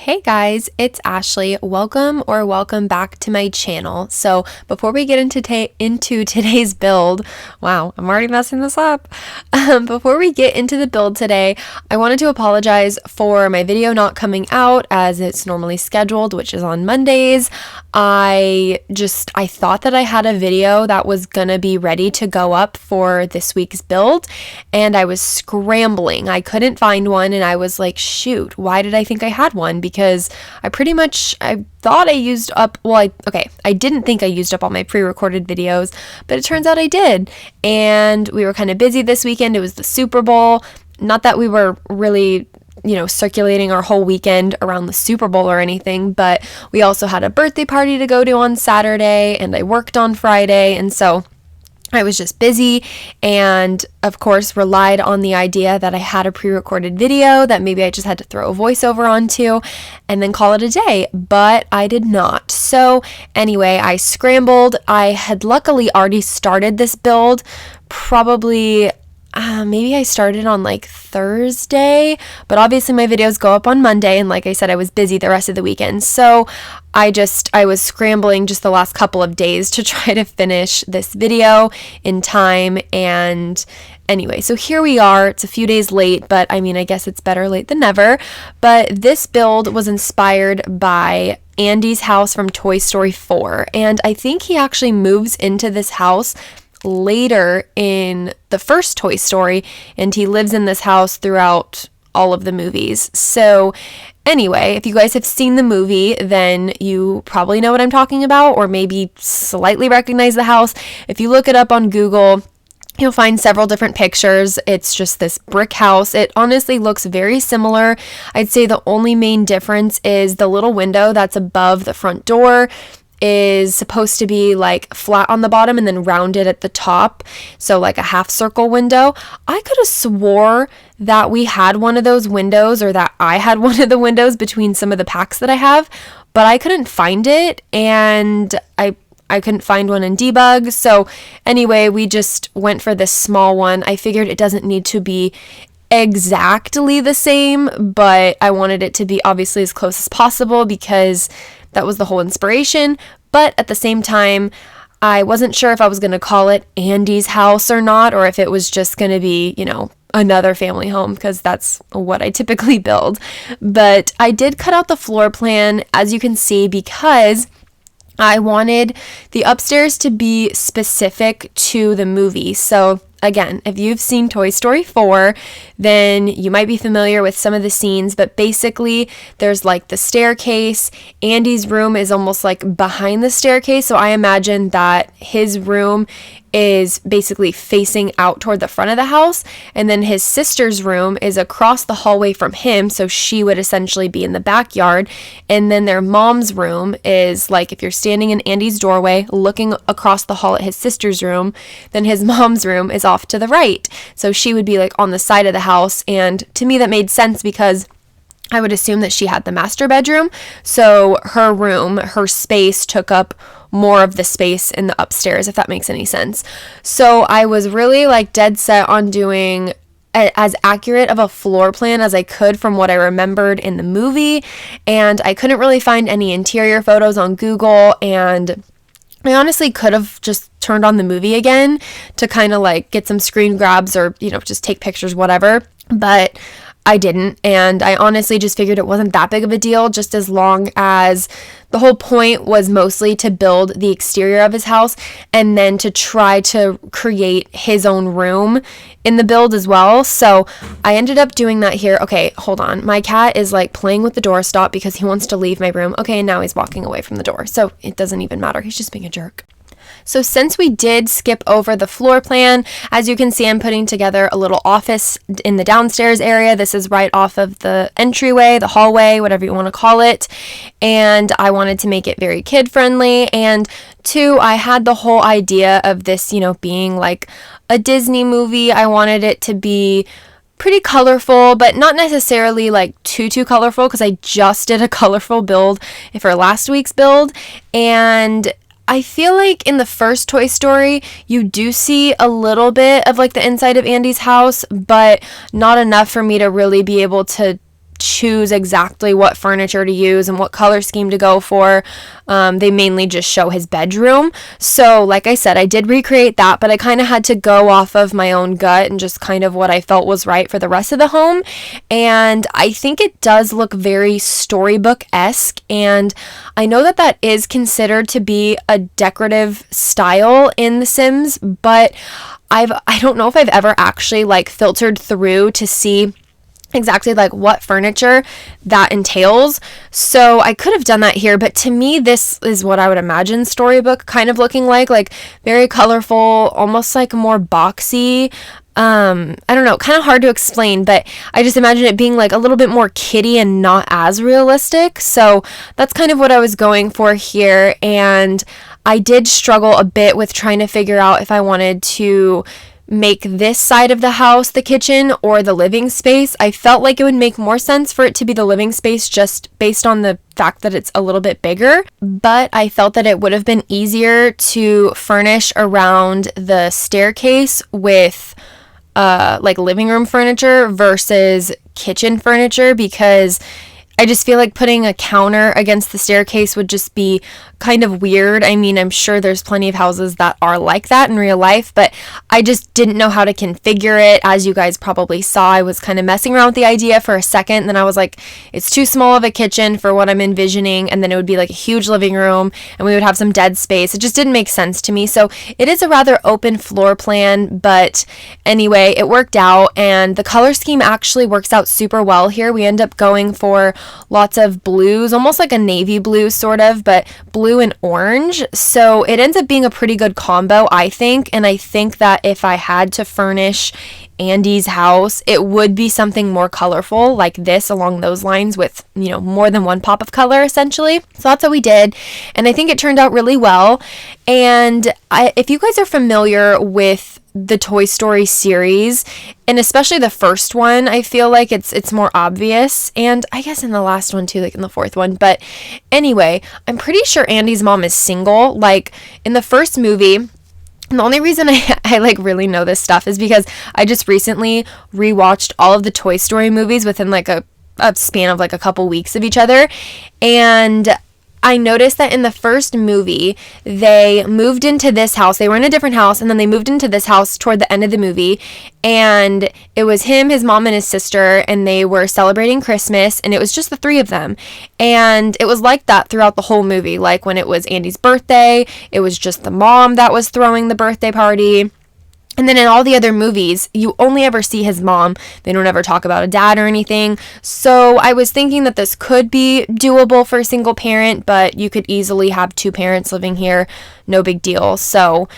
Hey guys, it's Ashley. Welcome back to my channel. So before we get into today's build, wow, I'm already messing this up. Before we get into the build today, I wanted to apologize for my video not coming out as it's normally scheduled, which is on Mondays. I thought that I had a video that was gonna be ready to go up for this week's build, and I was scrambling. I couldn't find one, and I was like, shoot, why did I think I had one? Because I thought I used up, I didn't think I used up all my pre-recorded videos, but it turns out I did. And we were kind of busy this weekend. It was the Super Bowl. Not that we were really, circulating our whole weekend around the Super Bowl or anything, but we also had a birthday party to go to on Saturday, and I worked on Friday, and so I was just busy and, of course, relied on the idea that I had a pre-recorded video that maybe I just had to throw a voiceover onto and then call it a day, but I did not. So anyway, I scrambled. I had luckily already started this build probably maybe I started on Thursday, but obviously my videos go up on Monday, and like I said, I was busy the rest of the weekend. So I was scrambling just the last couple of days to try to finish this video in time. And anyway, so here we are. It's a few days late, but I guess it's better late than never. But this build was inspired by Andy's house from Toy Story 4. And I think he actually moves into this house later in the first Toy Story, and he lives in this house throughout all of the movies. So anyway, if you guys have seen the movie, then you probably know what I'm talking about, or maybe slightly recognize the house. If you look it up on Google, you'll find several different pictures. It's just this brick house. It honestly looks very similar. I'd say the only main difference is the little window that's above the front door is supposed to be flat on the bottom and then rounded at the top, so a half circle window. I could have swore that we had one of those windows, or that I had one of the windows between some of the packs that I have, but I couldn't find it, and I couldn't find one in debug. So anyway, we just went for this small one. I figured it doesn't need to be exactly the same, but I wanted it to be obviously as close as possible because that was the whole inspiration. But at the same time, I wasn't sure if I was going to call it Andy's house or not, or if it was just going to be, another family home, because that's what I typically build. But I did cut out the floor plan, as you can see, because I wanted the upstairs to be specific to the movie. So again, if you've seen Toy Story 4, then you might be familiar with some of the scenes, but basically there's the staircase. Andy's room is almost behind the staircase, so I imagine that his room is basically facing out toward the front of the house, and then his sister's room is across the hallway from him, so she would essentially be in the backyard. And then their mom's room is if you're standing in Andy's doorway looking across the hall at his sister's room, then his mom's room is off to the right, so she would be on the side of the house. And to me that made sense because I would assume that she had the master bedroom, so her room, her space took up more of the space in the upstairs, if that makes any sense. So I was really dead set on doing as accurate of a floor plan as I could from what I remembered in the movie, and I couldn't really find any interior photos on Google, and I honestly could have just turned on the movie again to kind of get some screen grabs or, just take pictures, whatever, but I didn't, and I honestly just figured it wasn't that big of a deal, just as long as the whole point was mostly to build the exterior of his house and then to try to create his own room in the build as well. So I ended up doing that here. Okay, hold on. My cat is playing with the doorstop because he wants to leave my room. Okay, and now he's walking away from the door, so it doesn't even matter. He's just being a jerk. So since we did skip over the floor plan, as you can see, I'm putting together a little office in the downstairs area. This is right off of the entryway, the hallway, whatever you want to call it. And I wanted to make it very kid-friendly. And two, I had the whole idea of this, being a Disney movie. I wanted it to be pretty colorful, but not necessarily too colorful, because I just did a colorful build for last week's build. And I feel in the first Toy Story, you do see a little bit of the inside of Andy's house, but not enough for me to really be able to choose exactly what furniture to use and what color scheme to go for. They mainly just show his bedroom. So like I said, I did recreate that, but I kind of had to go off of my own gut and just kind of what I felt was right for the rest of the home. And I think it does look very storybook-esque, and I know that that is considered to be a decorative style in The Sims, but I don't know if I've ever actually like filtered through to see exactly like what furniture that entails. So I could have done that here, but to me this is what I would imagine storybook kind of looking like very colorful, almost like more boxy. I don't know, kind of hard to explain, but I just imagine it being like a little bit more kiddie and not as realistic. So that's kind of what I was going for here, and I did struggle a bit with trying to figure out if I wanted to make this side of the house the kitchen or the living space. I felt like it would make more sense for it to be the living space just based on the fact that it's a little bit bigger, but I felt that it would have been easier to furnish around the staircase with like living room furniture versus kitchen furniture, because I just feel like putting a counter against the staircase would just be kind of weird. I mean, I'm sure there's plenty of houses that are like that in real life, but I just didn't know how to configure it. As you guys probably saw, I was kind of messing around with the idea for a second, and then I was like, it's too small of a kitchen for what I'm envisioning, and then it would be like a huge living room, and we would have some dead space. It just didn't make sense to me. So it is a rather open floor plan, but anyway, it worked out, and the color scheme actually works out super well here. We end up going for lots of blues, almost like a navy blue sort of, but blue and orange. So it ends up being a pretty good combo, I think. And I think that if I had to furnish Andy's house, it would be something more colorful like this, along those lines, with, you know, more than one pop of color essentially. So that's what we did, and I think it turned out really well. And if you guys are familiar with the Toy Story series, and especially the first one, I feel like it's more obvious, and I guess in the last one too, like in the fourth one. But anyway, I'm pretty sure Andy's mom is single. Like in the first movie, and the only reason I like really know this stuff is because I just recently rewatched all of the Toy Story movies within like a span of like a couple weeks of each other, and I noticed that in the first movie, they moved into this house. They were in a different house, and then they moved into this house toward the end of the movie. And it was him, his mom, and his sister, and they were celebrating Christmas, and it was just the three of them. And it was like that throughout the whole movie. Like when it was Andy's birthday, it was just the mom that was throwing the birthday party. And then in all the other movies, you only ever see his mom. They don't ever talk about a dad or anything. So I was thinking that this could be doable for a single parent, but you could easily have two parents living here. No big deal. So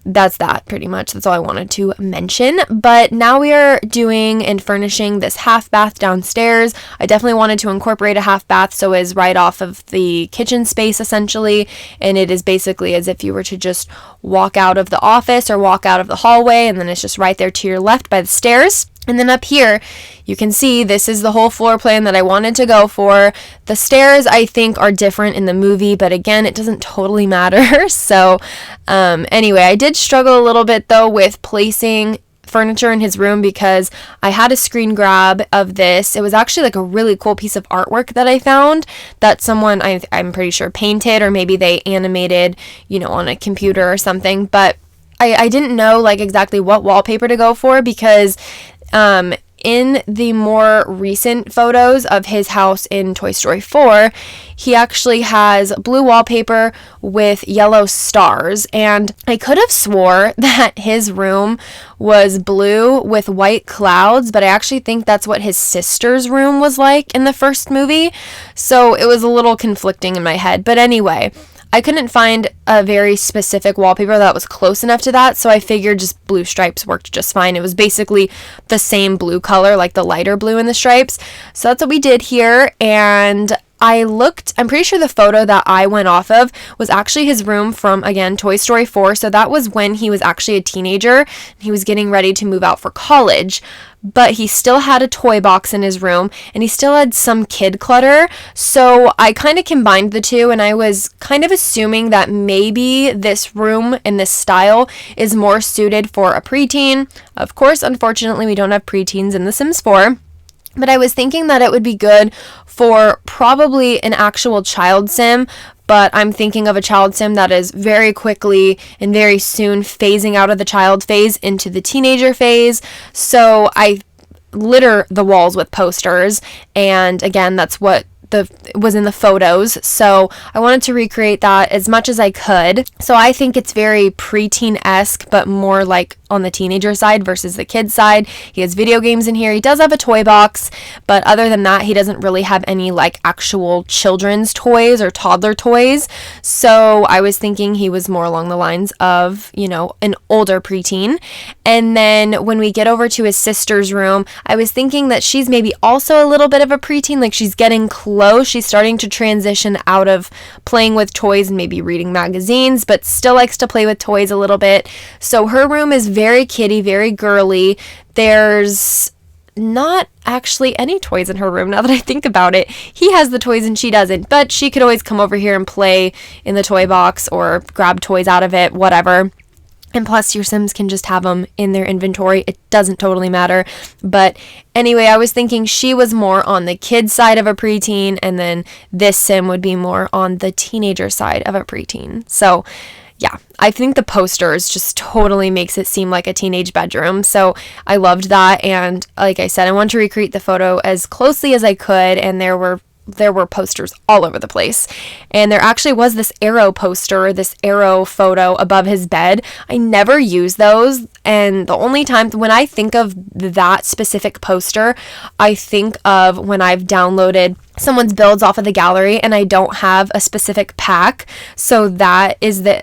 that's that pretty much. That's all I wanted to mention. But now we are doing and furnishing this half bath downstairs. I definitely wanted to incorporate a half bath, so it's right off of the kitchen space essentially, and it is basically as if you were to just walk out of the office or walk out of the hallway, and then it's just right there to your left by the stairs. And then up here, you can see this is the whole floor plan that I wanted to go for. The stairs, I think, are different in the movie, but again, it doesn't totally matter. So anyway, I did struggle a little bit, though, with placing furniture in his room because I had a screen grab of this. It was actually like a really cool piece of artwork that I found that someone, I'm pretty sure, painted, or maybe they animated, you know, on a computer or something. But I didn't know like exactly what wallpaper to go for because in the more recent photos of his house in Toy Story 4, he actually has blue wallpaper with yellow stars, and I could have swore that his room was blue with white clouds, but I actually think that's what his sister's room was like in the first movie, so it was a little conflicting in my head. But anyway, I couldn't find a very specific wallpaper that was close enough to that, so I figured just blue stripes worked just fine. It was basically the same blue color, like the lighter blue in the stripes. So that's what we did here, and I'm pretty sure the photo that I went off of was actually his room from, again, Toy Story 4. So that was when he was actually a teenager. He was getting ready to move out for college, but he still had a toy box in his room and he still had some kid clutter. So I kind of combined the two, and I was kind of assuming that maybe this room in this style is more suited for a preteen. Of course, unfortunately, we don't have preteens in The Sims 4. But I was thinking that it would be good for probably an actual child sim, but I'm thinking of a child sim that is very quickly and very soon phasing out of the child phase into the teenager phase. So I litter the walls with posters, and again, that's what was in the photos. So I wanted to recreate that as much as I could. So I think it's very preteen-esque, but more like on the teenager side versus the kid side. He has video games in here. He does have a toy box, but other than that, he doesn't really have any like actual children's toys or toddler toys. So I was thinking he was more along the lines of, you know, an older preteen. And then when we get over to his sister's room, I was thinking that she's maybe also a little bit of a preteen, like she's getting close. She's starting to transition out of playing with toys and maybe reading magazines, but still likes to play with toys a little bit. So her room is very kiddie, very girly. There's not actually any toys in her room now that I think about it. He has the toys and she doesn't, but she could always come over here and play in the toy box or grab toys out of it, whatever. And plus, your Sims can just have them in their inventory. It doesn't totally matter. But anyway, I was thinking she was more on the kid side of a preteen, and then this Sim would be more on the teenager side of a preteen. So yeah, I think the posters just totally makes it seem like a teenage bedroom. So I loved that. And like I said, I wanted to recreate the photo as closely as I could. And there were posters all over the place. And there actually was this arrow poster, this arrow photo above his bed. I never use those. And the only time when I think of that specific poster, I think of when I've downloaded someone's builds off of the gallery and I don't have a specific pack. So that is the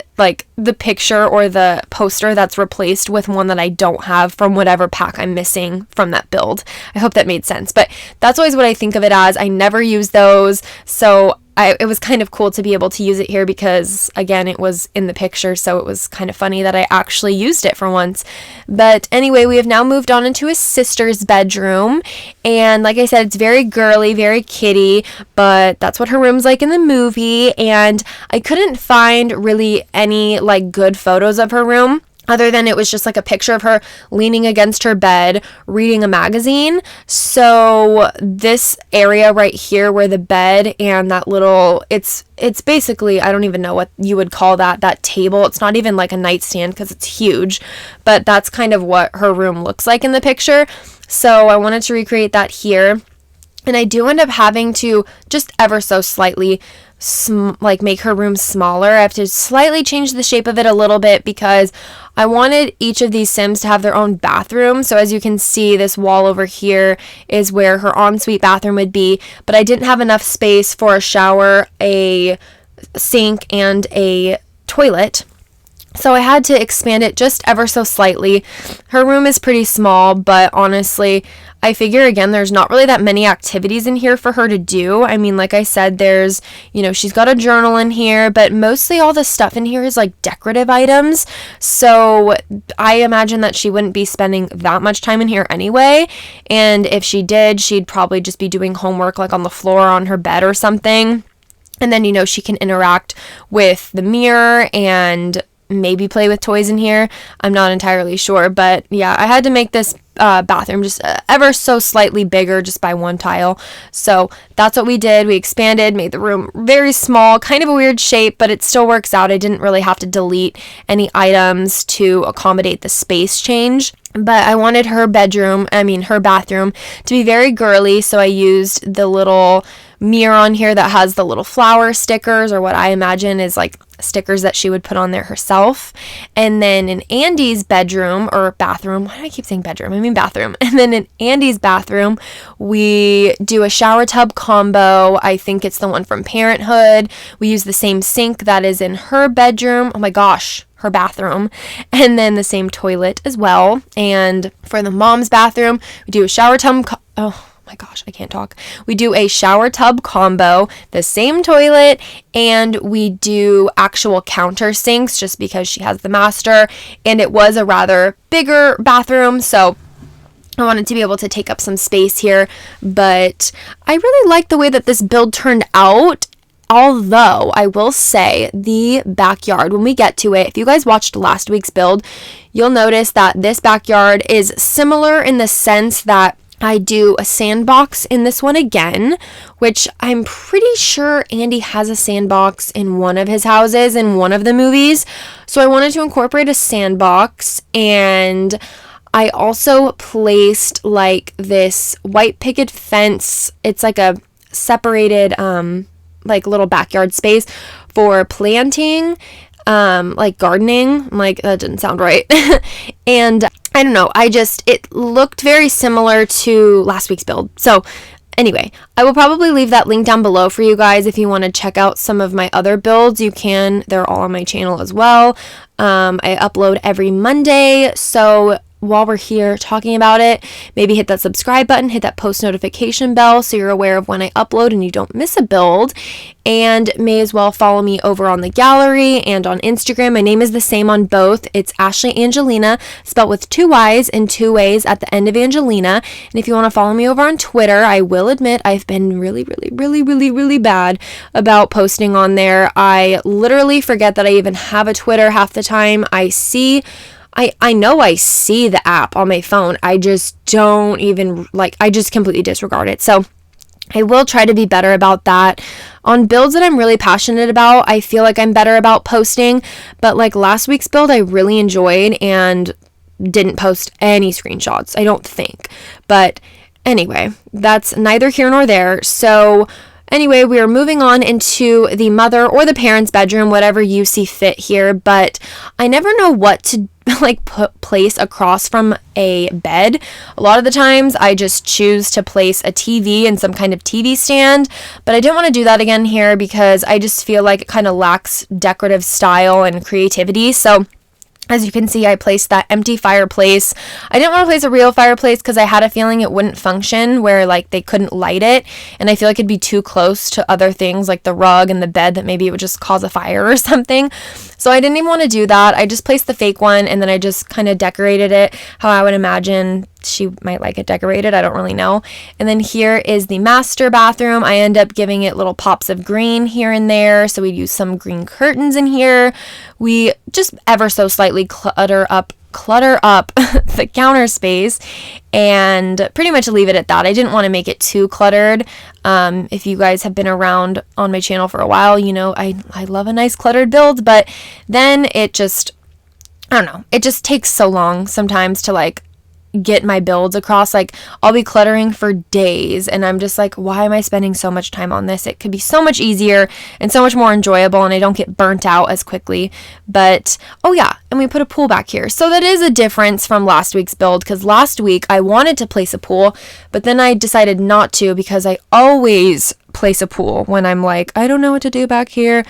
picture or the poster that's replaced with one that I don't have from whatever pack I'm missing from that build. I hope that made sense. But that's always what I think of it as. I never use those. So it was kind of cool to be able to use it here because, again, it was in the picture, so it was kind of funny that I actually used it for once. But anyway, we have now moved on into his sister's bedroom, and like I said, it's very girly, very kiddie, but that's what her room's like in the movie, and I couldn't find really any, like, good photos of her room. Other than it was just like a picture of her leaning against her bed, reading a magazine. So this area right here where the bed and that little, it's basically, I don't even know what you would call that table. It's not even like a nightstand because it's huge, but that's kind of what her room looks like in the picture. So I wanted to recreate that here. And I do end up having to just ever so slightly make her room smaller. I have to slightly change the shape of it a little bit because I wanted each of these Sims to have their own bathroom. So as you can see, this wall over here is where her ensuite bathroom would be, but I didn't have enough space for a shower, a sink, and a toilet. So I had to expand it just ever so slightly. Her room is pretty small, but honestly, I figure, again, there's not really that many activities in here for her to do. I mean, like I said, there's, she's got a journal in here, but mostly all the stuff in here is like decorative items. So I imagine that she wouldn't be spending that much time in here anyway. And if she did, she'd probably just be doing homework like on the floor on her bed or something. And then, she can interact with the mirror and maybe play with toys in here. I'm not entirely sure, but yeah, I had to make this bathroom just ever so slightly bigger just by one tile. So that's what we did. We expanded, made the room very small, kind of a weird shape, but it still works out. I didn't really have to delete any items to accommodate the space change. But I wanted her bathroom to be very girly, so I used the little mirror on here that has the little flower stickers, or what I imagine is like stickers that she would put on there herself. And then in Andy's bedroom, or bathroom, why do I keep saying bedroom? I mean bathroom. And then in Andy's bathroom, we do a shower tub combo. I think it's the one from Parenthood. We use the same sink that is in her bedroom. Oh my gosh, her bathroom, and then the same toilet as well. And for the mom's bathroom, we do a shower tub we do a shower tub combo, the same toilet, and we do actual counter sinks just because she has the master, and it was a rather bigger bathroom, so I wanted to be able to take up some space here. But I really like the way that this build turned out. Although I will say the backyard, when we get to it, if you guys watched last week's build, you'll notice that this backyard is similar in the sense that I do a sandbox in this one again, which I'm pretty sure Andy has a sandbox in one of his houses in one of the movies. So I wanted to incorporate a sandbox, and I also placed like this white picket fence. It's like a separated like little backyard space for planting, like gardening. I'm like, that didn't sound right. And I don't know, it looked very similar to last week's build. So anyway, I will probably leave that link down below for you guys. If you want to check out some of my other builds, you can. They're all on my channel as well. I upload every Monday, so while we're here talking about it, maybe hit that subscribe button, hit that post notification bell so you're aware of when I upload and you don't miss a build. And may as well follow me over on the gallery and on Instagram. My name is the same on both. It's ashleyyangelinaa, spelled with 2 Y's and 2 A's at the end of Angelina. And if you want to follow me over on Twitter, I will admit I've been really bad about posting on there. I literally forget that I even have a Twitter half the time. I know I see the app on my phone. I just don't even, I just completely disregard it. So I will try to be better about that. On builds that I'm really passionate about, I feel like I'm better about posting. But like last week's build, I really enjoyed and didn't post any screenshots, I don't think. But anyway, that's neither here nor there. So anyway, we are moving on into the mother or the parents' bedroom, whatever you see fit here. But I never know what to place across from a bed. A lot of the times I just choose to place a TV and some kind of TV stand, but I didn't want to do that again here because I just feel like it kind of lacks decorative style and creativity. So as you can see, I placed that empty fireplace. I didn't want to place a real fireplace because I had a feeling it wouldn't function where they couldn't light it. And I feel like it'd be too close to other things like the rug and the bed that maybe it would just cause a fire or something. So I didn't even want to do that. I just placed the fake one and then I just kind of decorated it how I would imagine she might like it decorated. I don't really know. And then here is the master bathroom. I end up giving it little pops of green here and there. So we use some green curtains in here. We just ever so slightly clutter up the counter space and pretty much leave it at that. I didn't want to make it too cluttered. If you guys have been around on my channel for a while, you know I love a nice cluttered build, but then it just, I don't know, it just takes so long sometimes to get my builds across. I'll be cluttering for days and I'm just like, why am I spending so much time on this? It could be so much easier and so much more enjoyable and I don't get burnt out as quickly. But oh yeah, and we put a pool back here. So that is a difference from last week's build, because last week I wanted to place a pool, but then I decided not to because I always place a pool when I'm like, I don't know what to do back here.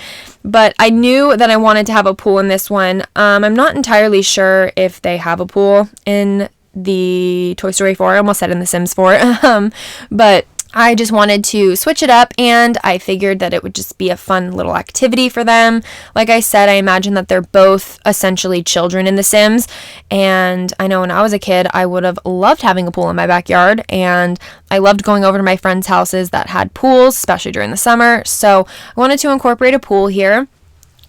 But I knew that I wanted to have a pool in this one. I'm not entirely sure if they have a pool in the Toy Story 4. I almost said in the Sims 4. But I just wanted to switch it up and I figured that it would just be a fun little activity for them. Like I said, I imagine that they're both essentially children in The Sims. And I know when I was a kid, I would have loved having a pool in my backyard. And I loved going over to my friends' houses that had pools, especially during the summer. So I wanted to incorporate a pool here.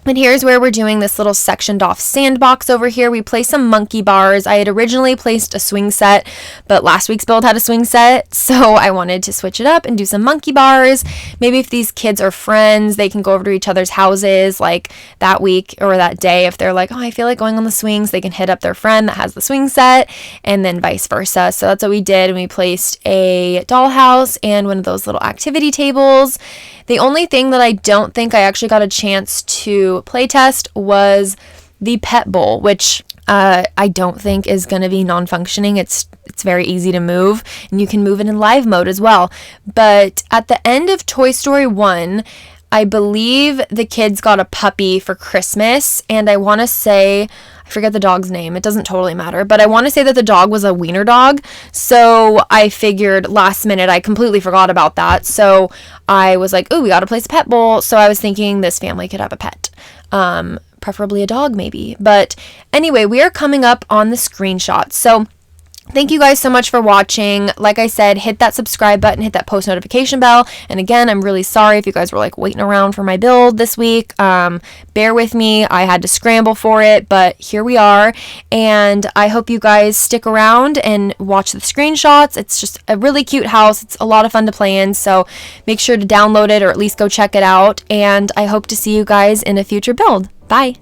And here's where we're doing this little sectioned off sandbox over here. We placed some monkey bars. I had originally placed a swing set, but last week's build had a swing set. So I wanted to switch it up and do some monkey bars. Maybe if these kids are friends, they can go over to each other's houses that week or that day. If they're like, oh, I feel like going on the swings, they can hit up their friend that has the swing set and then vice versa. So that's what we did. And we placed a dollhouse and one of those little activity tables. The only thing that I don't think I actually got a chance to play test was the pet bowl, which I don't think is going to be non-functioning. It's very easy to move and you can move it in live mode as well. But at the end of Toy Story 1, I believe the kids got a puppy for Christmas, and I want to say, I forget the dog's name, it doesn't totally matter, but I want to say that the dog was a wiener dog. So I figured last minute, I completely forgot about that. So I was like, oh, we got to place a pet bowl. So I was thinking this family could have a pet, preferably a dog maybe. But anyway, we are coming up on the screenshot. So Thank you guys so much for watching. Like I said, hit that subscribe button, hit that post notification bell. And again, I'm really sorry if you guys were like waiting around for my build this week. Bear with me. I had to scramble for it, but here we are. And I hope you guys stick around and watch the screenshots. It's just a really cute house. It's a lot of fun to play in. So make sure to download it or at least go check it out. And I hope to see you guys in a future build. Bye.